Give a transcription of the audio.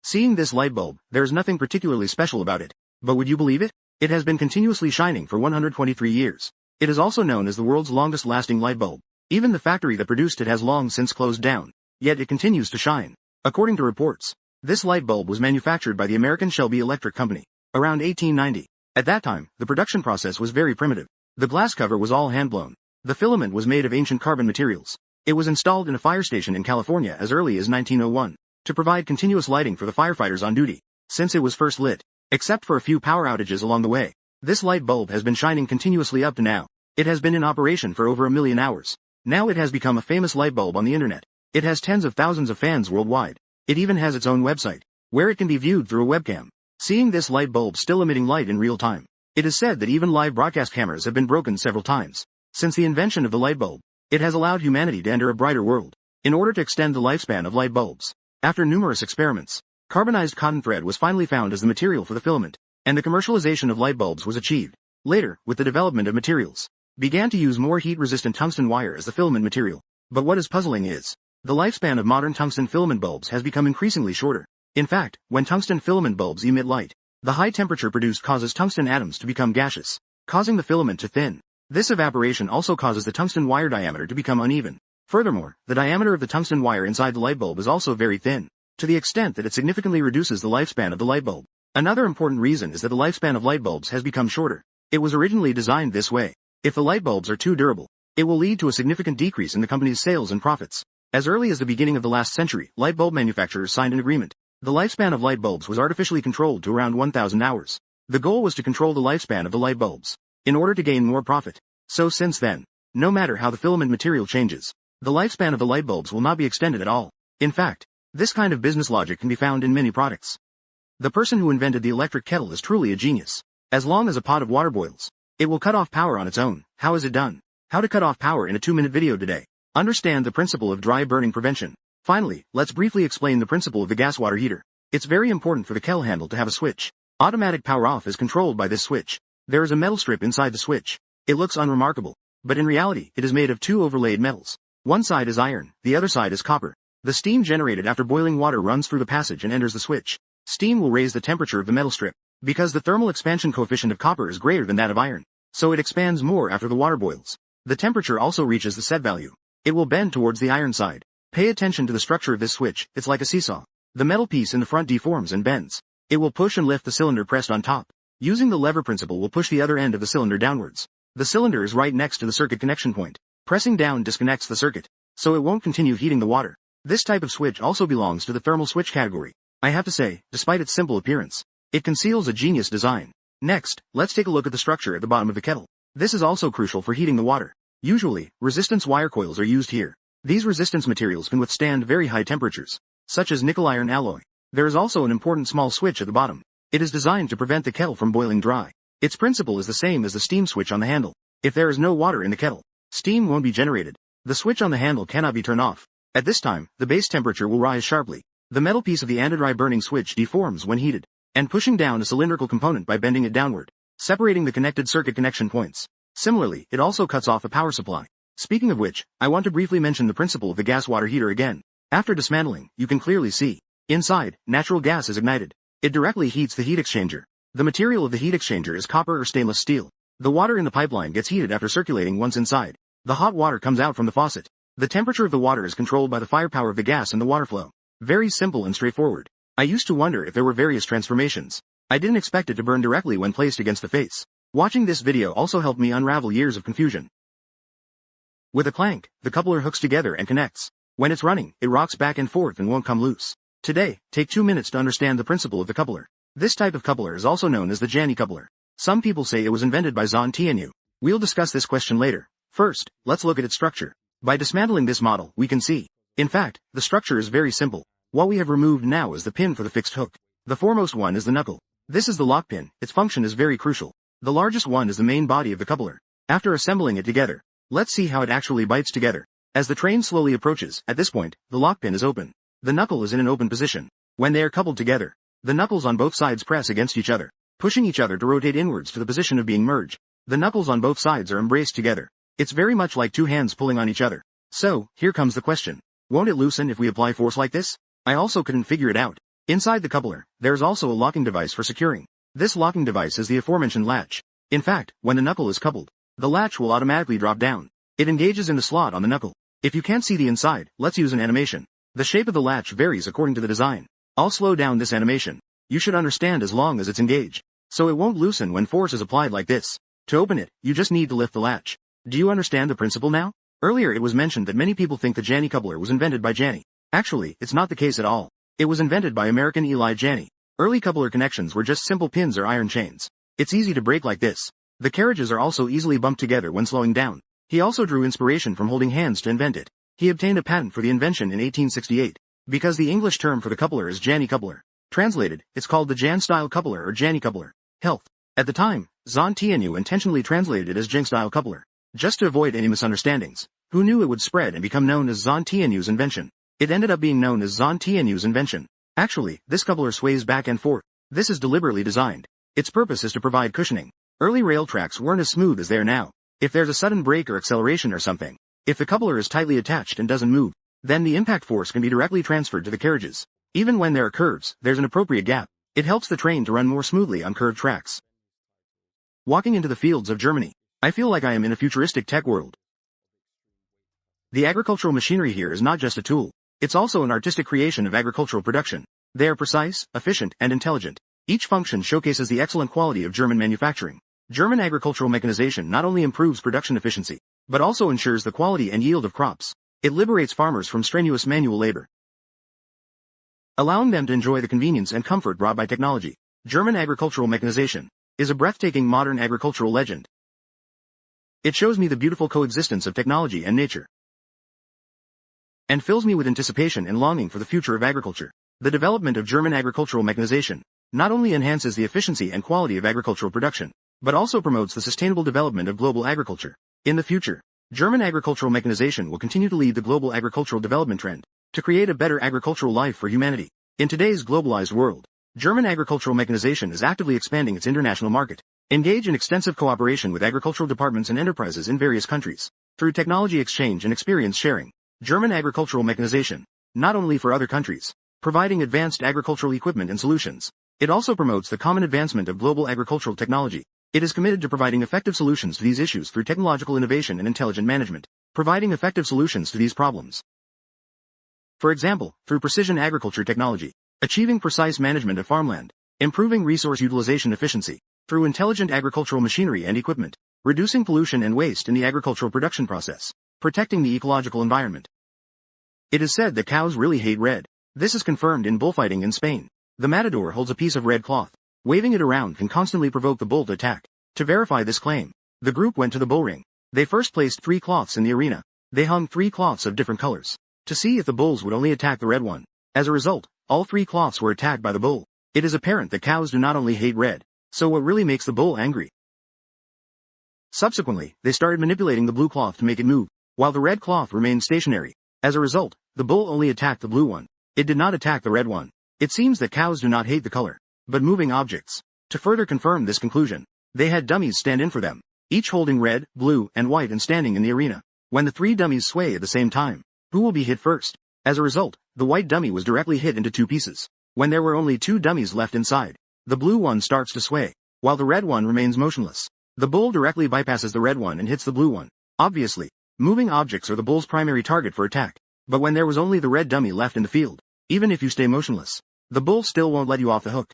Seeing this light bulb, there is nothing particularly special about it. But would you believe it? It has been continuously shining for 123 years. It is also known as the world's longest-lasting light bulb. Even the factory that produced it has long since closed down. Yet it continues to shine. According to reports, this light bulb was manufactured by the American Shelby Electric Company around 1890. At that time, the production process was very primitive. The glass cover was all hand-blown. The filament was made of ancient carbon materials. It was installed in a fire station in California as early as 1901 to provide continuous lighting for the firefighters on duty, since it was first lit. Except for a few power outages along the way, this light bulb has been shining continuously up to now. It has been in operation for over 1 million hours. Now it has become a famous light bulb on the internet. It has tens of thousands of fans worldwide. It even has its own website, where it can be viewed through a webcam. Seeing this light bulb still emitting light in real time, it is said that even live broadcast cameras have been broken several times. Since the invention of the light bulb, it has allowed humanity to enter a brighter world. In order to extend the lifespan of light bulbs, after numerous experiments, carbonized cotton thread was finally found as the material for the filament, and the commercialization of light bulbs was achieved. Later, with the development of materials, began to use more heat-resistant tungsten wire as the filament material. But what is puzzling is, the lifespan of modern tungsten filament bulbs has become increasingly shorter. In fact, when tungsten filament bulbs emit light, the high temperature produced causes tungsten atoms to become gaseous, causing the filament to thin. This evaporation also causes the tungsten wire diameter to become uneven. Furthermore, the diameter of the tungsten wire inside the light bulb is also very thin, to the extent that it significantly reduces the lifespan of the light bulb. Another important reason is that the lifespan of light bulbs has become shorter. It was originally designed this way. If the light bulbs are too durable, it will lead to a significant decrease in the company's sales and profits. As early as the beginning of the last century, light bulb manufacturers signed an agreement. The lifespan of light bulbs was artificially controlled to around 1,000 hours. The goal was to control the lifespan of the light bulbs, in order to gain more profit. So since then, no matter how the filament material changes, the lifespan of the light bulbs will not be extended at all. In fact, this kind of business logic can be found in many products. The person who invented the electric kettle is truly a genius. As long as a pot of water boils, it will cut off power on its own. How is it done? How to cut off power in a 2-minute video today. Understand the principle of dry burning prevention. Finally, let's briefly explain the principle of the gas water heater. It's very important for the kettle handle to have a switch. Automatic power off is controlled by this switch. There is a metal strip inside the switch. It looks unremarkable, but in reality, it is made of 2 overlaid metals. One side is iron, the other side is copper. The steam generated after boiling water runs through the passage and enters the switch. Steam will raise the temperature of the metal strip, because the thermal expansion coefficient of copper is greater than that of iron, so it expands more after the water boils. The temperature also reaches the set value. It will bend towards the iron side. Pay attention to the structure of this switch. It's like a seesaw. The metal piece in the front deforms and bends. It will push and lift the cylinder pressed on top. Using the lever principle will push the other end of the cylinder downwards. The cylinder is right next to the circuit connection point. Pressing down disconnects the circuit, so it won't continue heating the water. This type of switch also belongs to the thermal switch category. I have to say, despite its simple appearance, it conceals a genius design. Next, let's take a look at the structure at the bottom of the kettle. This is also crucial for heating the water. Usually, resistance wire coils are used here. These resistance materials can withstand very high temperatures, such as nickel iron alloy. There is also an important small switch at the bottom. It is designed to prevent the kettle from boiling dry. Its principle is the same as the steam switch on the handle. If there is no water in the kettle, steam won't be generated. The switch on the handle cannot be turned off. At this time, the base temperature will rise sharply. The metal piece of the anti-dry burning switch deforms when heated, and pushing down a cylindrical component by bending it downward, separating the connected circuit connection points. Similarly, it also cuts off a power supply. Speaking of which, I want to briefly mention the principle of the gas water heater again. After dismantling, you can clearly see, inside, natural gas is ignited. It directly heats the heat exchanger. The material of the heat exchanger is copper or stainless steel. The water in the pipeline gets heated after circulating once inside. The hot water comes out from the faucet. The temperature of the water is controlled by the firepower of the gas and the water flow. Very simple and straightforward. I used to wonder if there were various transformations. I didn't expect it to burn directly when placed against the face. Watching this video also helped me unravel years of confusion. With a clank, the coupler hooks together and connects. When it's running, it rocks back and forth and won't come loose. Today, take 2 minutes to understand the principle of the coupler. This type of coupler is also known as the Janney coupler. Some people say it was invented by Zhang Tianyu. We'll discuss this question later. First, let's look at its structure. By dismantling this model, we can see. In fact, the structure is very simple. What we have removed now is the pin for the fixed hook. The foremost one is the knuckle. This is the lock pin. Its function is very crucial. The largest one is the main body of the coupler. After assembling it together, let's see how it actually bites together. As the train slowly approaches, at this point, the lock pin is open. The knuckle is in an open position. When they are coupled together, the knuckles on both sides press against each other, pushing each other to rotate inwards to the position of being merged. The knuckles on both sides are embraced together. It's very much like 2 hands pulling on each other. So, here comes the question. Won't it loosen if we apply force like this? I also couldn't figure it out. Inside the coupler, there is also a locking device for securing. This locking device is the aforementioned latch. In fact, when the knuckle is coupled, the latch will automatically drop down. It engages in the slot on the knuckle. If you can't see the inside, let's use an animation. The shape of the latch varies according to the design. I'll slow down this animation. You should understand as long as it's engaged. So it won't loosen when force is applied like this. To open it, you just need to lift the latch. Do you understand the principle now? Earlier it was mentioned that many people think the Janney coupler was invented by Janney. Actually, it's not the case at all. It was invented by American Eli Janney. Early coupler connections were just simple pins or iron chains. It's easy to break like this. The carriages are also easily bumped together when slowing down. He also drew inspiration from holding hands to invent it. He obtained a patent for the invention in 1868. Because the English term for the coupler is Janney coupler. Translated, it's called the Jan-style coupler or Janney coupler. Health. At the time, Zhang Tianyu intentionally translated it as Jing-style coupler. Just to avoid any misunderstandings. Who knew it would spread and become known as Zhang Tianyu's invention? It ended up being known as Zhang Tianyu's invention. Actually, this coupler sways back and forth. This is deliberately designed. Its purpose is to provide cushioning. Early rail tracks weren't as smooth as they are now. If there's a sudden brake or acceleration or something, if the coupler is tightly attached and doesn't move, then the impact force can be directly transferred to the carriages. Even when there are curves, there's an appropriate gap. It helps the train to run more smoothly on curved tracks. Walking into the fields of Germany, I feel like I am in a futuristic tech world. The agricultural machinery here is not just a tool. It's also an artistic creation of agricultural production. They are precise, efficient, and intelligent. Each function showcases the excellent quality of German manufacturing. German agricultural mechanization not only improves production efficiency, but also ensures the quality and yield of crops. It liberates farmers from strenuous manual labor, allowing them to enjoy the convenience and comfort brought by technology. German agricultural mechanization is a breathtaking modern agricultural legend. It shows me the beautiful coexistence of technology and nature, and fills me with anticipation and longing for the future of agriculture. The development of German agricultural mechanization not only enhances the efficiency and quality of agricultural production, but also promotes the sustainable development of global agriculture. In the future, German agricultural mechanization will continue to lead the global agricultural development trend to create a better agricultural life for humanity. In today's globalized world, German agricultural mechanization is actively expanding its international market, engaged in extensive cooperation with agricultural departments and enterprises in various countries. Through technology exchange and experience sharing, German agricultural mechanization, not only for other countries, providing advanced agricultural equipment and solutions, it also promotes the common advancement of global agricultural technology. It is committed to providing effective solutions to these issues through technological innovation and intelligent management, providing effective solutions to these problems. For example, through precision agriculture technology, achieving precise management of farmland, improving resource utilization efficiency, through intelligent agricultural machinery and equipment, reducing pollution and waste in the agricultural production process, protecting the ecological environment. It is said that cows really hate red. This is confirmed in bullfighting in Spain. The matador holds a piece of red cloth. Waving it around can constantly provoke the bull to attack. To verify this claim, the group went to the bull ring. They first placed 3 cloths in the arena. They hung 3 cloths of different colors to see if the bulls would only attack the red one. As a result, all 3 cloths were attacked by the bull. It is apparent that cows do not only hate red. So what really makes the bull angry? Subsequently, they started manipulating the blue cloth to make it move, while the red cloth remained stationary. As a result, the bull only attacked the blue one. It did not attack the red one. It seems that cows do not hate the color, but moving objects. To further confirm this conclusion, they had dummies stand in for them, each holding red, blue, and white and standing in the arena. When the 3 dummies sway at the same time, who will be hit first? As a result, the white dummy was directly hit into 2 pieces. When there were only 2 dummies left inside, the blue one starts to sway, while the red one remains motionless. The bull directly bypasses the red one and hits the blue one. Obviously, moving objects are the bull's primary target for attack. But when there was only the red dummy left in the field, even if you stay motionless, the bull still won't let you off the hook.